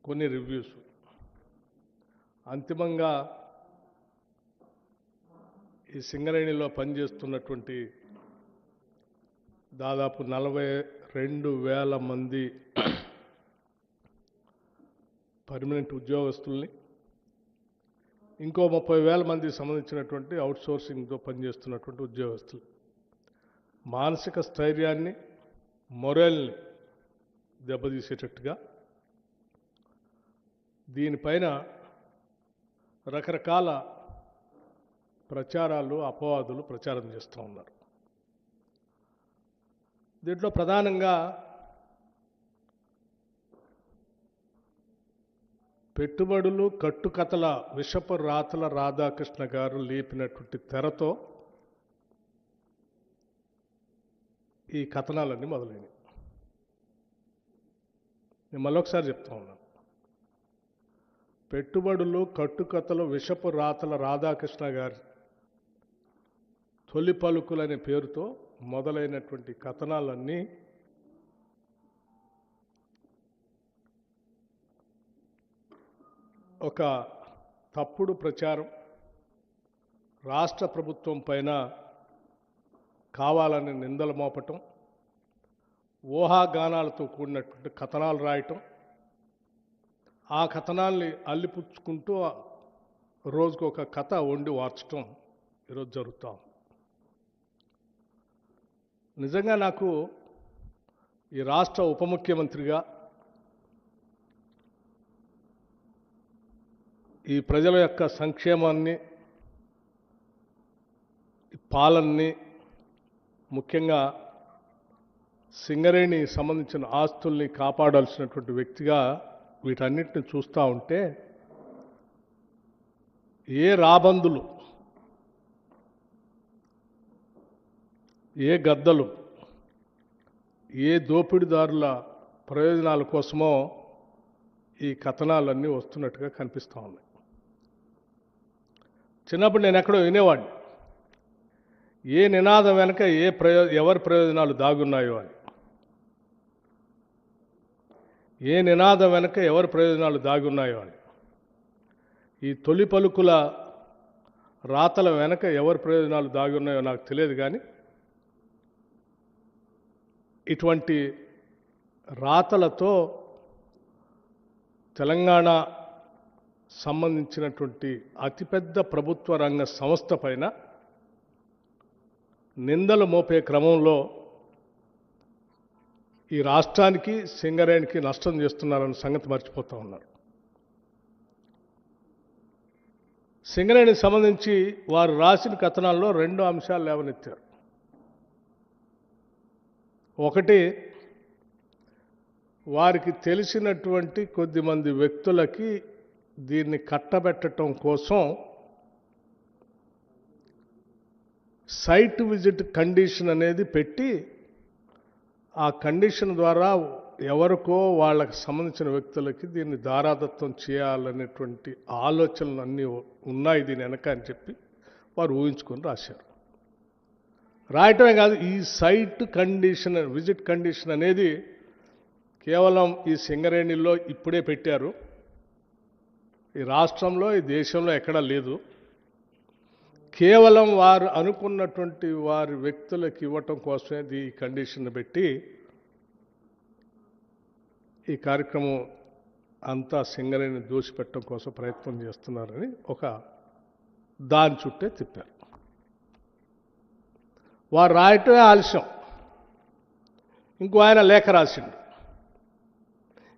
కొన్ని రివ్యూస్ అంతిమంగా ఈ సింగరేణిలో పనిచేస్తున్నటువంటి దాదాపు 42,000 మంది పర్మనెంట్ ఉద్యోగస్తుల్ని, ఇంకో 30,000 మందికి సంబంధించినటువంటి అవుట్సోర్సింగ్తో పనిచేస్తున్నటువంటి ఉద్యోగస్తులు మానసిక స్థైర్యాన్ని, మొరల్ని దెబ్బతీసేటట్టుగా దీనిపైన రకరకాల ప్రచారాలు, అపవాదులు ప్రచారం చేస్తూ ఉన్నారు. దీంట్లో ప్రధానంగా పెట్టుబడులు, కట్టుకథల విషపు రాతల రాధాకృష్ణ గారు లేపినటువంటి తెరతో ఈ కథనాలన్నీ మొదలైనవి. నేను మళ్ళొకసారి చెప్తా ఉన్నాను. పెట్టుబడులు, కట్టుకథలు, విషపు రాతల రాధాకృష్ణ గారి తొలి పలుకులనే పేరుతో మొదలైనటువంటి కథనాలన్నీ ఒక తప్పుడు ప్రచారం, రాష్ట్ర ప్రభుత్వం పైన కావాలని నిందలు మోపటం, ఊహాగానాలతో కూడినటువంటి కథనాలు రాయటం, ఆ కథనాల్ని అల్లిపుచ్చుకుంటూ రోజుకు ఒక కథ వండి వార్చటం ఈరోజు జరుగుతాం. నిజంగా నాకు ఈ రాష్ట్ర ఉప ముఖ్యమంత్రిగా ఈ ప్రజల యొక్క సంక్షేమాన్ని, పాలనని, ముఖ్యంగా సింగరేణి సంబంధించిన ఆస్తుల్ని కాపాడాల్సినటువంటి వ్యక్తిగా వీటన్నిటిని చూస్తూ ఉంటే ఏ రాబందులు, ఏ గద్దలు, ఏ దోపిడీదారుల ప్రయోజనాల కోసమో ఈ కథనాలన్నీ వస్తున్నట్టుగా కనిపిస్తూ ఉన్నాయి. చిన్నప్పుడు నేను ఎక్కడో వినేవాడిని, ఏ నినాదం వెనక ఎవరి ప్రయోజనాలు దాగున్నాయో అని. ఏ నినాదం వెనక ఎవరి ప్రయోజనాలు దాగున్నాయో అని. ఈ తొలి పలుకుల రాతల వెనక ఎవరి ప్రయోజనాలు దాగున్నాయో నాకు తెలియదు, కానీ ఇటువంటి రాతలతో తెలంగాణ సంబంధించినటువంటి అతిపెద్ద ప్రభుత్వ రంగ సంస్థ పైన నిందలు మోపే క్రమంలో ఈ రాష్ట్రానికి, సింగరేణికి నష్టం చేస్తున్నారన్న సంగతి మర్చిపోతూ ఉన్నారు. సింగరేణికి సంబంధించి వారు రాసిన కథనాల్లో 2 అంశాలు లేవనెత్తారు. ఒకటి, వారికి తెలిసినటువంటి కొద్దిమంది వ్యక్తులకి దీన్ని కట్టబెట్టడం కోసం సైట్ విజిట్ కండిషన్ అనేది పెట్టి, ఆ కండిషన్ ద్వారా ఎవరికో వాళ్ళకి సంబంధించిన వ్యక్తులకి దీన్ని దారాదత్తం చేయాలనేటువంటి ఆలోచనలు అన్నీ ఉన్నాయి దీని వెనక అని చెప్పి వారు ఊహించుకొని రాశారు. రాయటమే కాదు, ఈ సైట్ కండిషన్, విజిట్ కండిషన్ అనేది కేవలం ఈ సింగరేణిలో ఇప్పుడే పెట్టారు. ఈ రాష్ట్రంలో, ఈ దేశంలో ఎక్కడా లేదు. కేవలం వారు అనుకున్నటువంటి వారి వ్యక్తులకు ఇవ్వటం కోసమే ఈ కండిషన్ పెట్టి ఈ కార్యక్రమం అంతా సింగరేణిని దోషిపెట్టడం కోసం ప్రయత్నం చేస్తున్నారని ఒక దాని చుట్టే తిప్పారు. వారు రాయటమే ఆలస్యం. ఇంకో ఆయన లేఖ రాసిండు,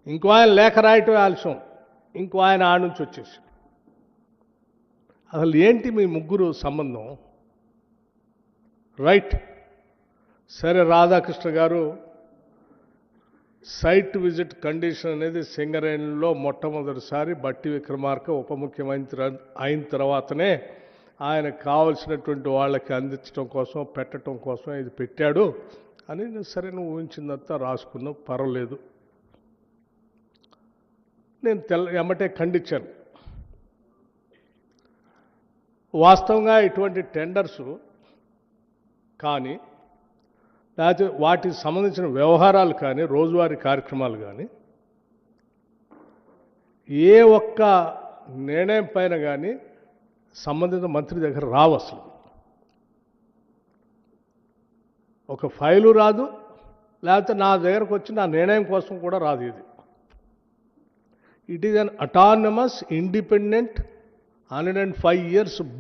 ఇంకో ఆయన లేఖ రాయటమే ఆలస్యం, ఇంకో ఆయన ఆడ నుంచి వచ్చేసి. అసలు ఏంటి మీ ముగ్గురు సంబంధం? రైట్, సరే, రాధాకృష్ణ గారు సైట్ విజిట్ కండిషన్ అనేది సింగరేణిలో మొట్టమొదటిసారి బట్టి విక్రమార్క ఉప ముఖ్యమంత్రి అయిన తర్వాతనే ఆయన కావలసినటువంటి వాళ్ళకి అందించడం కోసం, పెట్టడం కోసం ఇది పెట్టాడు అని సరే నువ్వు ఊహించిందంతా రాసుకున్నావు, పర్వాలేదు. నేను ఎమ్మటే ఖండించాను. వాస్తవంగా ఇటువంటి టెండర్స్ కానీ, లేకపోతే వాటికి సంబంధించిన వ్యవహారాలు కానీ, రోజువారీ కార్యక్రమాలు కానీ ఏ ఒక్క నిర్ణయం పైన కానీ సంబంధిత మంత్రి దగ్గర రావు అసలు. ఒక ఫైలు రాదు, లేకపోతే నా దగ్గరకు వచ్చి నా నిర్ణయం కోసం కూడా రాదు. ఇది it is an autonomous independent 105 years